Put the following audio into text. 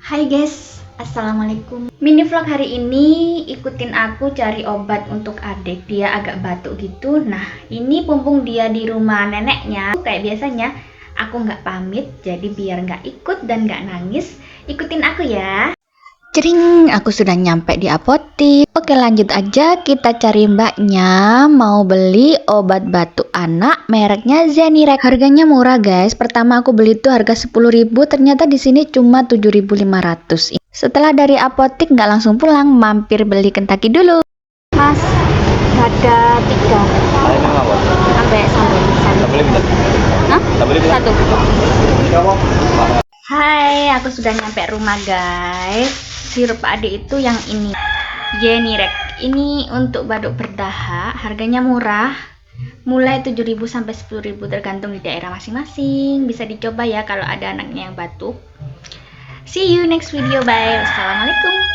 Hai guys, assalamualaikum. Mini vlog hari ini ikutin aku cari obat untuk adik. Dia agak batuk gitu. Nah, ini mumpung dia di rumah neneknya. Kayak biasanya aku nggak pamit, jadi biar nggak ikut dan nggak nangis, ikutin aku ya. Cering, aku sudah nyampe di apotik. Oke, lanjut aja, kita cari mbaknya. Mau beli obat batuk anak, mereknya Zenirek. Harganya murah guys. Pertama aku beli tuh harga 10.000, ternyata di sini cuma 7.500. Setelah dari apotik nggak langsung pulang, mampir beli Kentucky dulu. Mas, ada 3. Sampai satu. Hai, aku sudah nyampe rumah guys. Sirup adik itu yang ini, Zenirek. Ini untuk batuk berdahak, harganya murah, mulai 7.000 sampai 10.000 tergantung di daerah masing-masing. Bisa dicoba ya kalau ada anaknya yang batuk. See you next video, bye. Wassalamualaikum.